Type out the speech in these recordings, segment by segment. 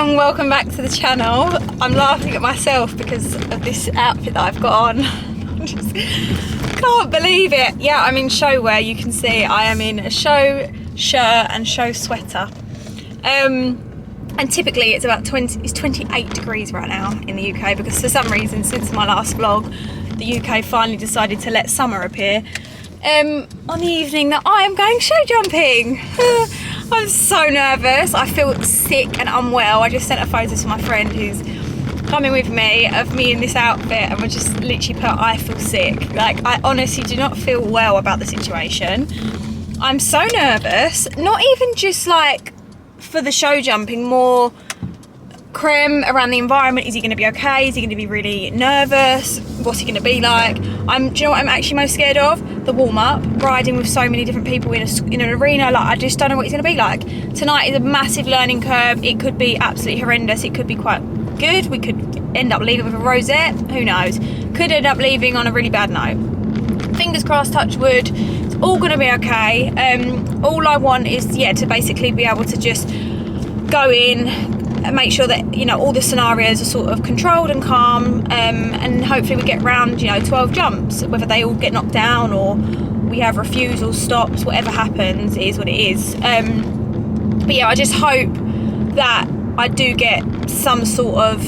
and welcome back to the channel. I'm laughing at myself because of this outfit that I've got on. I just can't believe it. Yeah, I'm in show wear. You can see I am in a show shirt and show sweater. And typically it's about 28 degrees right now in the UK, because for some reason since my last vlog the UK finally decided to let summer appear on the evening that I am going show jumping. I'm so nervous. I feel sick and unwell. I just sent a photo to my friend who's coming with me of me in this outfit, and we just literally put, I feel sick. Like, I honestly do not feel well about the situation. I'm so nervous, not even just like for the show jumping, more Krem around the environment. Is he going to be okay? Is he going to be really nervous? What's he going to be like? Do you know what I'm actually most scared of? The warm-up, riding with so many different people in an arena. Like, I just don't know what it's going to be like. Tonight is a massive learning curve. It could be absolutely horrendous. It could be quite good. We could end up leaving with a rosette. Who knows? Could end up leaving on a really bad note. Fingers crossed, touch wood. It's all going to be okay. All I want is, to basically be able to just go in and make sure that, all the scenarios are sort of controlled and calm, and hopefully we get round, 12 jumps. Whether they all get knocked down or we have refusals, stops, whatever happens, it is what it is. But yeah, I just hope that I do get some sort of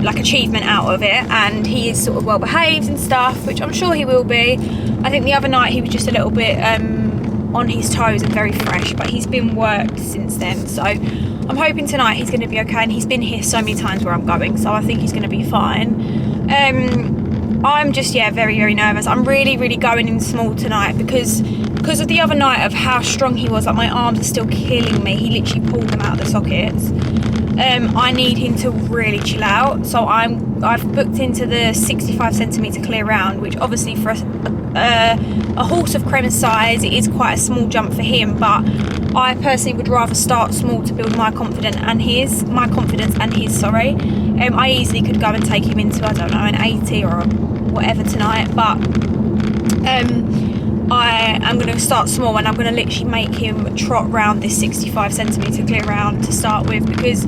like achievement out of it, and he is sort of well behaved and stuff, which I'm sure he will be. I think the other night he was just a little bit on his toes and very fresh, but he's been worked since then, so I'm hoping tonight he's going to be okay. And he's been here so many times where I'm going, so I think he's going to be fine. I'm just very, very nervous. I'm really, really going in small tonight because of the other night of how strong he was. Like, my arms are still killing me. He literally pulled them out of the sockets. I need him to really chill out, so I've booked into the 65 centimetre clear round, which obviously for a horse of Krem's size, it is quite a small jump for him, but I personally would rather start small to build my confidence and his. I easily could go and take him into, I don't know, an 80 or whatever tonight, but I am going to start small, and I'm going to literally make him trot round this 65 centimetre clear round to start with, because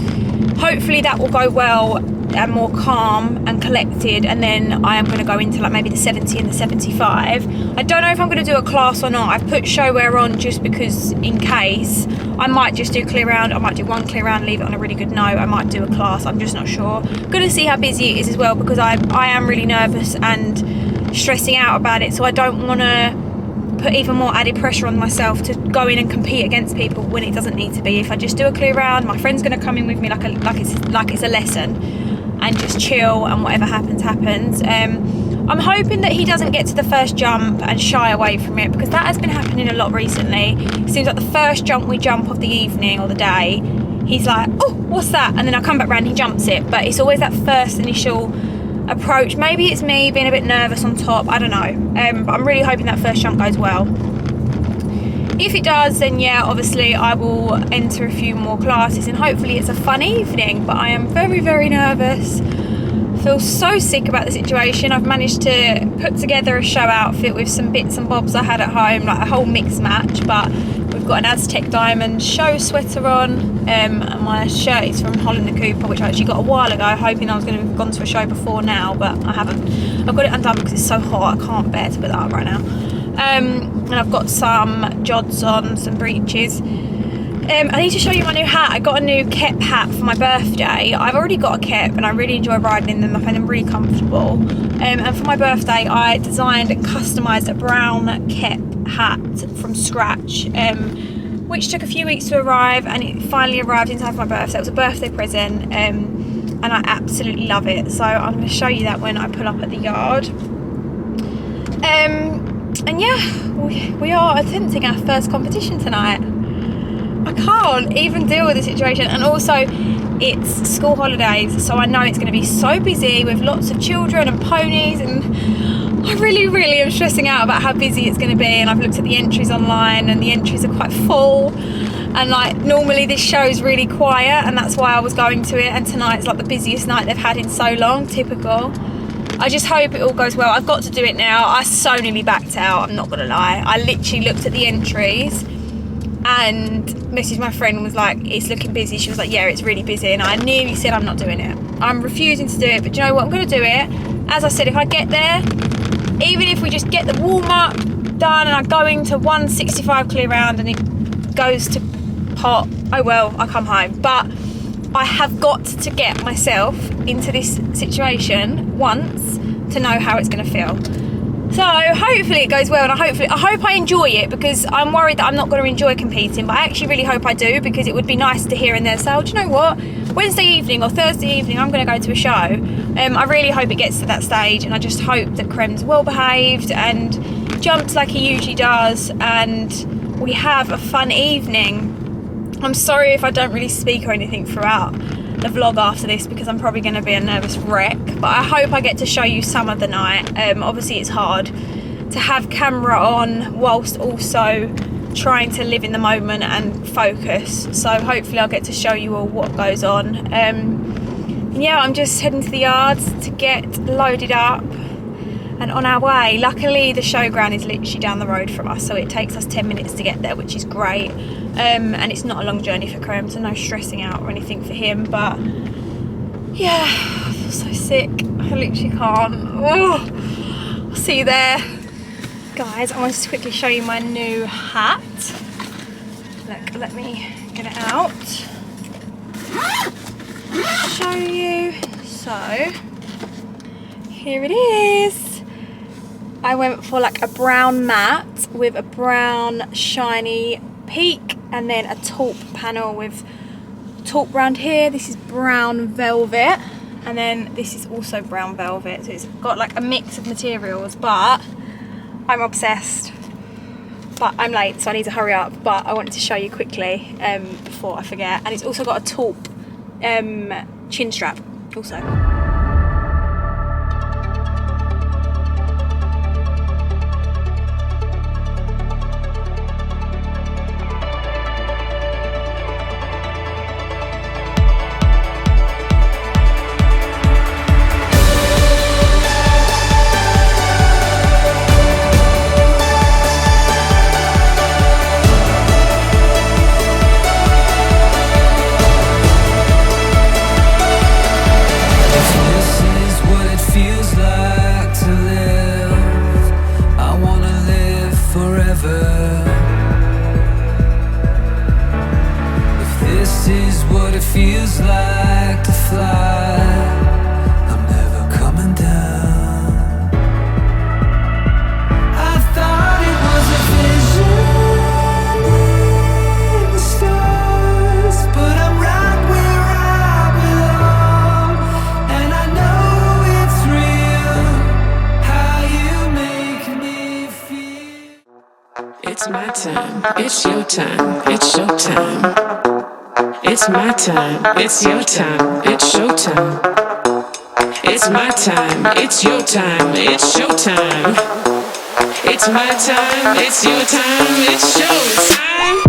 hopefully that will go well and more calm and collected, and then I am going to go into like maybe the 70 and the 75. I don't know if I'm going to do a class or not. I've put show wear on just because, in case. I might just do clear round. I might do one clear round, leave it on a really good note. I might do a class. I'm just not sure. Going to see how busy it is as well, because I am really nervous and stressing out about it, so I don't want to put even more added pressure on myself to go in and compete against people when it doesn't need to be. If I just do a clear round, my friend's going to come in with me like it's a lesson, and just chill, and whatever happens. I'm hoping that he doesn't get to the first jump and shy away from it, because that has been happening a lot recently. It seems like the first jump we jump of the evening or the day, he's like, oh, what's that? And then I come back round and he jumps it, but it's always that first initial approach. Maybe it's me being a bit nervous on top, I don't know, but I'm really hoping that first jump goes well. If it does, then obviously I will enter a few more classes, and hopefully it's a fun evening. But I am very, very nervous. Feel so sick about the situation. I've managed to put together a show outfit with some bits and bobs I had at home, like a whole mix match, but we've got an Aztec Diamond show sweater on, and my shirt is from Holland & Cooper, which I actually got a while ago, hoping I was going to have gone to a show before now, but I haven't. I've got it undone because it's so hot. I can't bear to put that up right now. And I've got some jods on, some breeches. I need to show you my new hat. I got a new kep hat for my birthday. I've already got a kep, and I really enjoy riding in them. I find them really comfortable. And for my birthday, I designed and customised a brown kep hat from scratch, which took a few weeks to arrive, and it finally arrived in time for my birthday. It was a birthday present, and I absolutely love it. So I'm going to show you that when I pull up at the yard. And we are attempting our first competition tonight. I can't even deal with the situation, and also it's school holidays, so I know it's going to be so busy with lots of children and ponies, and I really, really am stressing out about how busy it's going to be. And I've looked at the entries online, and the entries are quite full, and like normally this show is really quiet, and that's why I was going to it, and tonight's like the busiest night they've had in so long. Typical. I just hope it all goes well. I've got to do it now. I so nearly backed out, I'm not going to lie. I literally looked at the entries and messaged my friend and was like, it's looking busy. She was like, yeah, it's really busy. And I nearly said, I'm not doing it. I'm refusing to do it, but do you know what? I'm going to do it. As I said, if I get there, even if we just get the warm up done and I go into 165 clear round and it goes to pot, oh well, I come home. But I have got to get myself into this situation once to know how it's going to feel. So hopefully it goes well, and I hope I enjoy it, because I'm worried that I'm not going to enjoy competing, but I actually really hope I do, because it would be nice to here and there say, oh, do you know what, Wednesday evening or Thursday evening I'm going to go to a show. I really hope it gets to that stage, and I just hope that Krem's well behaved and jumps like he usually does, and we have a fun evening. I'm sorry if I don't really speak or anything throughout the vlog after this, because I'm probably going to be a nervous wreck, but I hope I get to show you some of the night. Obviously it's hard to have camera on whilst also trying to live in the moment and focus, so hopefully I'll get to show you all what goes on. Yeah, I'm just heading to the yards to get loaded up and on our way. Luckily the showground is literally down the road from us, so it takes us 10 minutes to get there, which is great. And it's not a long journey for Krem, so no stressing out or anything for him. But yeah, I feel so sick, I literally can't. Oh, I'll see you there. Guys, I want to quickly show you my new hat. Look, let me get it out, show you. So here it is. I went for like a brown mat with a brown shiny peak, and then a taupe panel with taupe round here. This is brown velvet, and then this is also brown velvet, so it's got like a mix of materials, but I'm obsessed. But I'm late, so I need to hurry up, but I wanted to show you quickly before I forget. And it's also got a taupe chin strap also. Feels like to fly. I'm never coming down. I thought it was a vision in the stars, but I'm right where I belong, and I know it's real. How you make me feel. It's my time. It's your time. It's your time. It's my time, it's your time, it's showtime. It's my time, it's your time, it's showtime. It's my time, it's your time, it's showtime.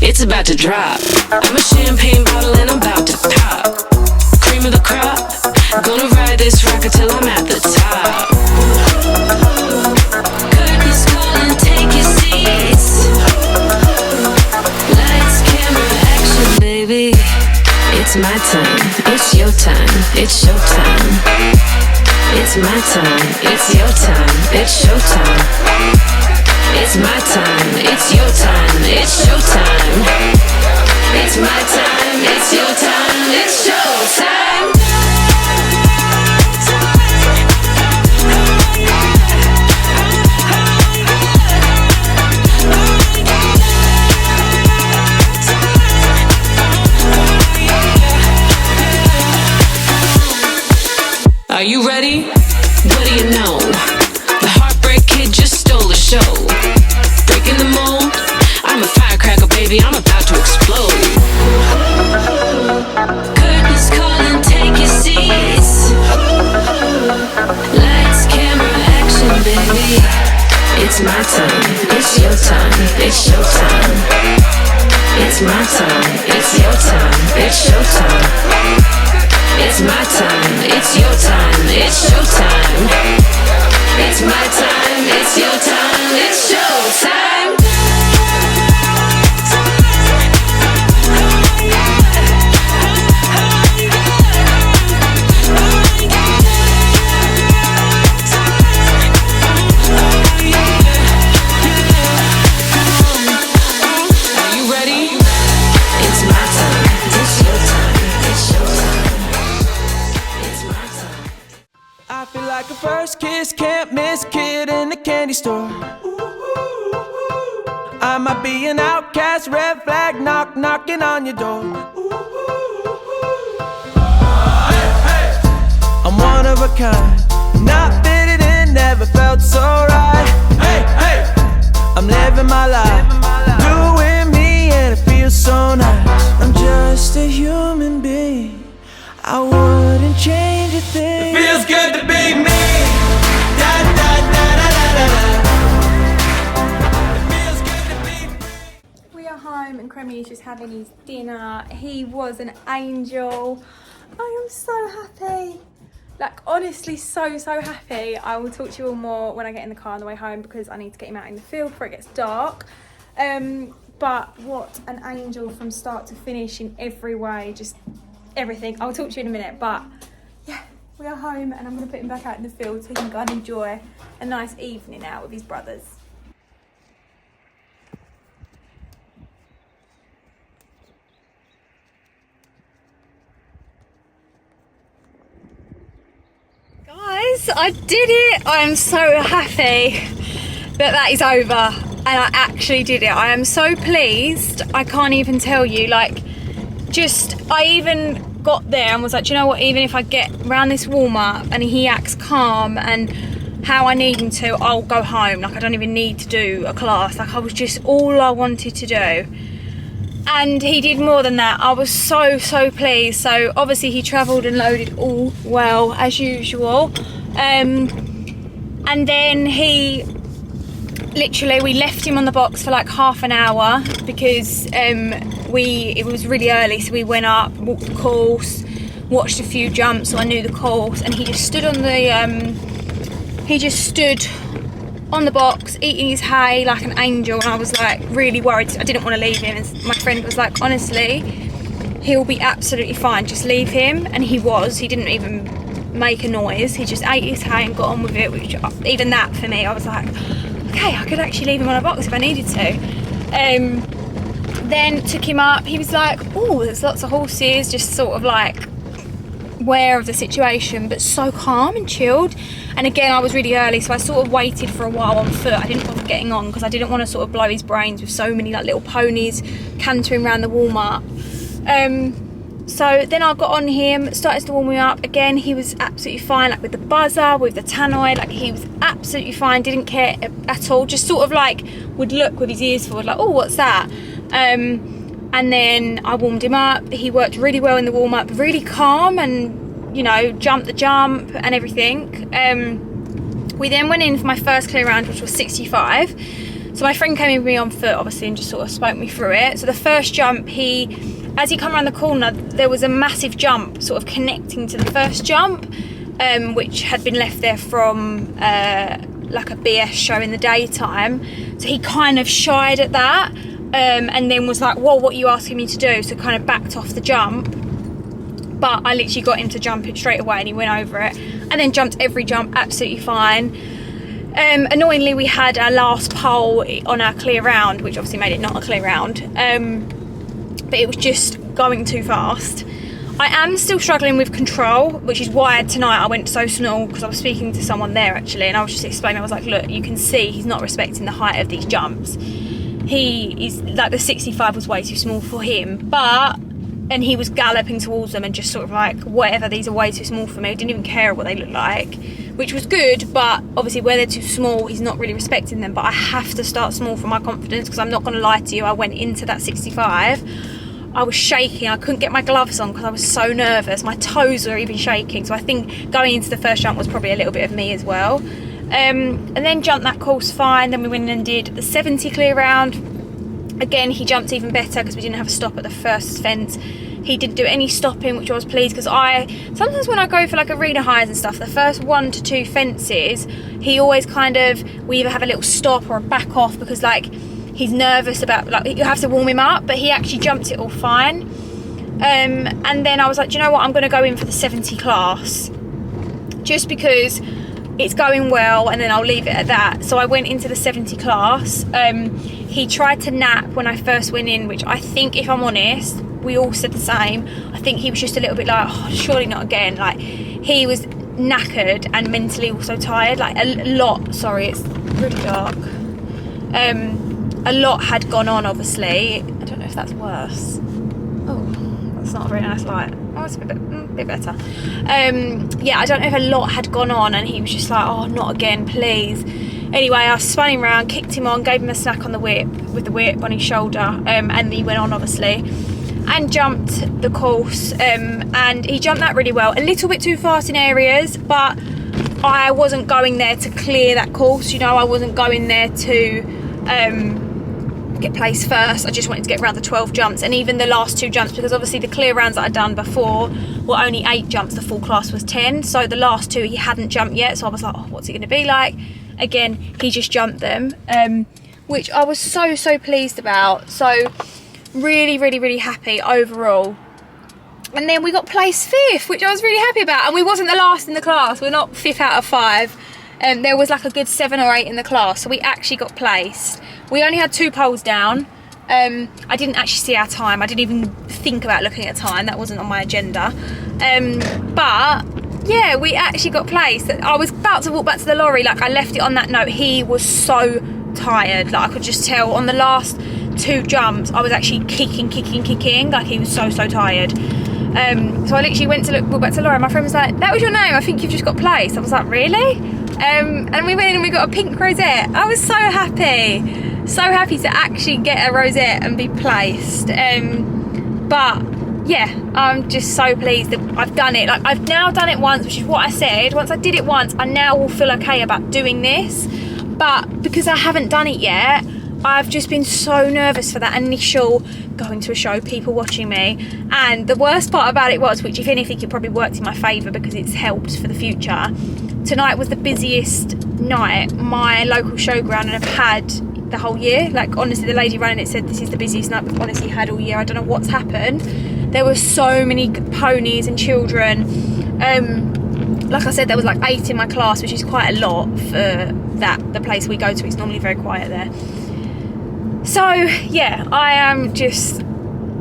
It's about to drop. I'm a champagne bottle and I'm about to pop. Cream of the crop, gonna ride this rocket till I'm at the top. Curtains calling, take your seats. Lights, camera, action, baby. It's my time, it's your time, it's showtime. It's my time, it's your time, it's showtime. It's my time, it's your time, it's showtime. It's my time, it's your time, it's showtime. Are you ready? What do you know? The Heartbreak Kid just stole the show. Breaking the mold, I'm a firecracker, baby, I'm about to explode. Curtains calling, take your seats. Lights, camera, action, baby. It's my time, it's your time, it's showtime. It's my time, it's your time, it's showtime. It's my time, it's your time, it's showtime. It's my time, it's your time, it's showtime. candy store. I might be an outcast, red flag, knocking on your door. I'm one of a kind, not fitted in, never felt so right. I'm living my life, doing me, and it feels so nice. I'm just a human being, I wouldn't change a thing. It feels good to be me. Da, da, da, da, da, da. It feels good to be me. We are home and Cremmy is just having his dinner. He was an angel. I am so happy. Like, honestly, so happy. I will talk to you all more when I get in the car on the way home because I need to get him out in the field before it gets dark. But what an angel from start to finish in every way, just everything. I'll talk to you in a minute, but yeah, we are home and I'm going to put him back out in the field so he can go and enjoy a nice evening out with his brothers. Guys, I did it! I am so happy that is over and I actually did it. I am so pleased, I can't even tell you. Like, I even got there and was like, do you know what, even if I get around this warm-up and he acts calm and how I need him to, I'll go home. Like, I don't even need to do a class. Like, I was just all I wanted to do. And he did more than that. I was so pleased. So obviously he travelled and loaded all well as usual. And then we left him on the box for like half an hour because it was really early, so we went up, walked the course, watched a few jumps, so I knew the course, and he just stood on the box eating his hay like an angel, and I was like really worried. I didn't want to leave him, and my friend was like, honestly, he'll be absolutely fine, just leave him. And he didn't even make a noise, he just ate his hay and got on with it, which even that for me, I was like, okay, I could actually leave him on a box if I needed to. Then took him up, he was like, oh, there's lots of horses, just sort of like aware of the situation, but so calm and chilled. And again, I was really early, so I sort of waited for a while on foot. I didn't bother getting on because I didn't want to sort of blow his brains with so many like little ponies cantering around the warm-up. So then I got on him, started to warm him up. Again, he was absolutely fine, like with the buzzer, with the tannoy, like he was absolutely fine, didn't care at all, just sort of like would look with his ears forward like, oh, what's that? And then I warmed him up. He worked really well in the warm-up, really calm, and, you know, jumped the jump and everything. We then went in for my first clear round, which was 65. So my friend came in with me on foot, obviously, and just sort of spoke me through it. So the first jump, as he come around the corner, there was a massive jump sort of connecting to the first jump, which had been left there from like a BS show in the daytime. So he kind of shied at that. And then was like, whoa, what are you asking me to do? So kind of backed off the jump. But I literally got him to jump it straight away and he went over it. And then jumped every jump absolutely fine. Annoyingly, we had our last pole on our clear round, which obviously made it not a clear round. But it was just going too fast. I am still struggling with control, which is why tonight I went so small, because I was speaking to someone there actually, and I was just explaining, I was like, look, you can see he's not respecting the height of these jumps. He is like, the 65 was way too small for him, and he was galloping towards them and just sort of like, whatever, these are way too small for me. I didn't even care what they looked like, which was good, but obviously where they're too small, he's not really respecting them. But I have to start small for my confidence, because I'm not going to lie to you, I went into that 65, I was shaking, I couldn't get my gloves on because I was so nervous, my toes were even shaking. So I think going into the first jump was probably a little bit of me as well. And then jumped that course fine. Then we went and did the 70 clear round. Again, he jumped even better because we didn't have a stop at the first fence. He didn't do any stopping, which I was pleased, because sometimes when I go for like arena highs and stuff, the first 1 to 2 fences, he always we either have a little stop or a back off, because like he's nervous about, like, you have to warm him up. But he actually jumped it all fine. And then I was like, do you know what, I'm going to go in for the 70 class, just because it's going well, and then I'll leave it at that. So I went into the 70 class. He tried to nap when I first went in, which I think, if I'm honest, we all said the same. I think he was just a little bit like, oh, surely not again. Like, he was knackered and mentally also tired, like a lot. Sorry, it's really dark. A lot had gone on, obviously. I don't know if that's worse. Oh, that's not a very nice light. Oh, it's a bit better. Yeah, I don't know if a lot had gone on, and he was just like, oh, not again, please. Anyway, I spun him round, kicked him on, gave him a snack on the whip, with the whip on his shoulder, and he went on, obviously, and jumped the course, and he jumped that really well. A little bit too fast in areas, but I wasn't going there to clear that course, you know. I wasn't going there to get placed first. I just wanted to get around the 12 jumps, and even the last 2 jumps, because obviously the clear rounds that I'd done before were only 8 jumps, the full class was 10, so the last 2 he hadn't jumped yet, so I was like, oh, what's it going to be like? Again, he just jumped them, which I was so pleased about. So really happy overall. And then we got placed 5th, which I was really happy about, and we wasn't the last in the class. We're not 5th out of 5. There was like a good 7 or 8 in the class, so we actually got placed. We only had 2 poles down. I didn't actually see our time. I didn't even think about looking at time. That wasn't on my agenda. But yeah, we actually got placed. I was about to walk back to the lorry, like I left it on that note. He was so tired, like I could just tell on the last 2 jumps I was actually kicking, like he was so tired. So I literally went to walk back to Laura, and my friend was like, that was your name, I think you've just got placed. I was like, really? And we went in and we got a pink rosette. I was so happy to actually get a rosette and be placed. But yeah, I'm just so pleased that I've done it. Like, I've now done it once, which is what I said. Once I did it once, I now will feel okay about doing this. But because I haven't done it yet, I've just been so nervous for that initial going to a show, people watching me. And the worst part about it was, which if anything it probably worked in my favour because it's helped for the future, tonight was the busiest night my local showground have had the whole year. Like, honestly, the lady running it said this is the busiest night we've honestly had all year. I don't know what's happened. There were so many ponies and children. Like I said, there was like 8 in my class, which is quite a lot for the place we go to. It's normally very quiet there. So yeah, I am just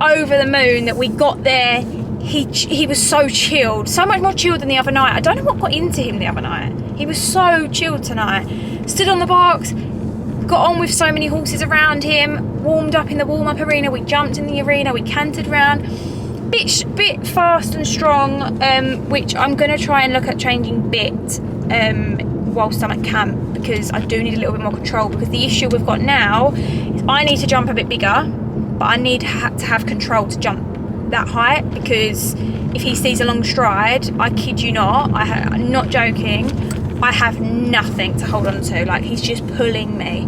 over the moon that we got there. He was so chilled, so much more chilled than the other night. I don't know what got into him the other night. He was so chilled tonight. Stood on the box, got on with so many horses around him, warmed up in the warm-up arena, we jumped in the arena, we cantered round. Bit fast and strong, which I'm going to try and look at changing bit whilst I'm at camp, because I do need a little bit more control, because the issue we've got now is I need to jump a bit bigger, but I need to have control to jump that height, because if he sees a long stride, I kid you not, I'm not joking, I have nothing to hold on to. Like, he's just pulling me,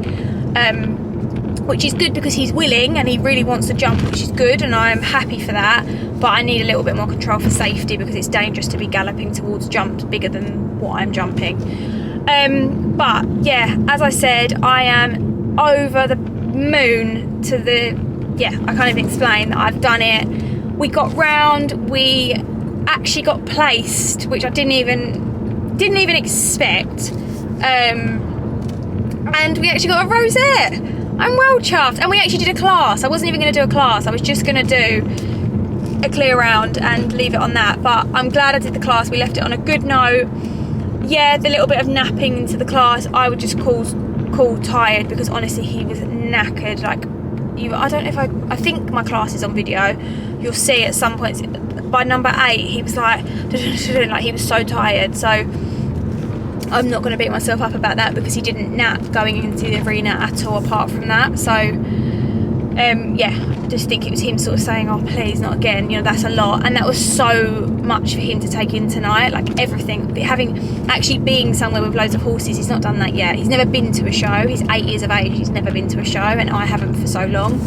which is good because he's willing and he really wants to jump, which is good, and I'm happy for that. But I need a little bit more control for safety, because it's dangerous to be galloping towards jumps bigger than what I'm jumping. But yeah, as I said, I am over the moon to I can't even explain that I've done it. We got round, we actually got placed, which I didn't even expect, and we actually got a rosette. I'm well chuffed. And we actually did a class. I wasn't even going to do a class, I was just going to do a clear round and leave it on that, but I'm glad I did the class. We left it on a good note. Yeah, the little bit of napping into the class I would just call tired, because honestly he was knackered. Like, I don't know if I think my class is on video, you'll see at some points by number 8 he was like he was so tired. So I'm not going to beat myself up about that, because he didn't nap going into the arena at all apart from that. So yeah, I just think it was him sort of saying, oh please not again, you know, that's a lot. And that was so much for him to take in tonight, like everything, actually being somewhere with loads of horses. He's not done that yet. He's never been to a show. He's 8 years of age, he's never been to a show, and I haven't for so long.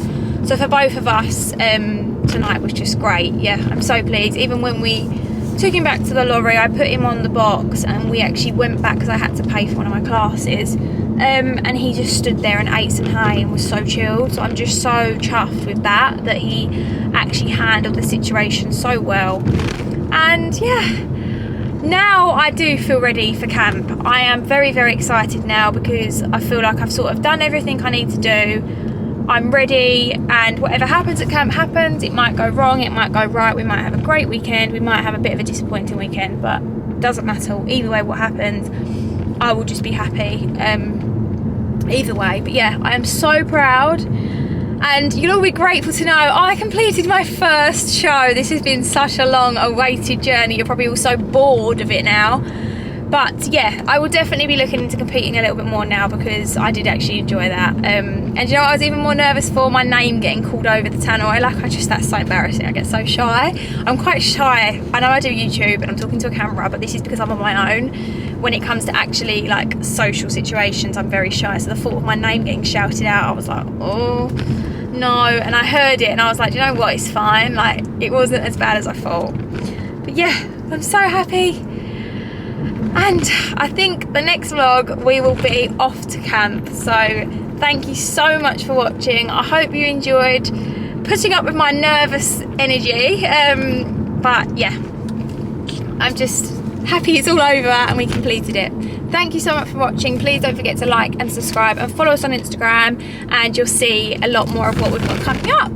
So for both of us, tonight was just great. Yeah, I'm so pleased. Even when we took him back to the lorry, I put him on the box and we actually went back because I had to pay for one of my classes, and he just stood there and ate some hay and was so chilled. So I'm just so chuffed with that he actually handled the situation so well. And yeah, now I do feel ready for camp. I am very excited now, because I feel like I've sort of done everything I need to do. I'm ready, and whatever happens at camp happens. It might go wrong, it might go right, we might have a great weekend, we might have a bit of a disappointing weekend, but doesn't matter. Either way, what happens, I will just be happy. Either way, but yeah, I am so proud. And you'll all be grateful to know I completed my first show. This has been such a long awaited journey. You're probably all so bored of it now. But yeah, I will definitely be looking into competing a little bit more now, because I did actually enjoy that. And you know what I was even more nervous for? My name getting called over the tannoy. That's so embarrassing. I get so shy. I'm quite shy. I know I do YouTube and I'm talking to a camera, but this is because I'm on my own. When it comes to actually like social situations, I'm very shy. So the thought of my name getting shouted out, I was like, oh no. And I heard it and I was like, you know what, it's fine. Like, it wasn't as bad as I thought. But yeah, I'm so happy. And I think the next vlog we will be off to camp. So thank you so much for watching. I hope you enjoyed putting up with my nervous energy. But yeah, I'm just happy it's all over and we completed it. Thank you so much for watching. Please don't forget to like and subscribe and follow us on Instagram, and you'll see a lot more of what we've got coming up.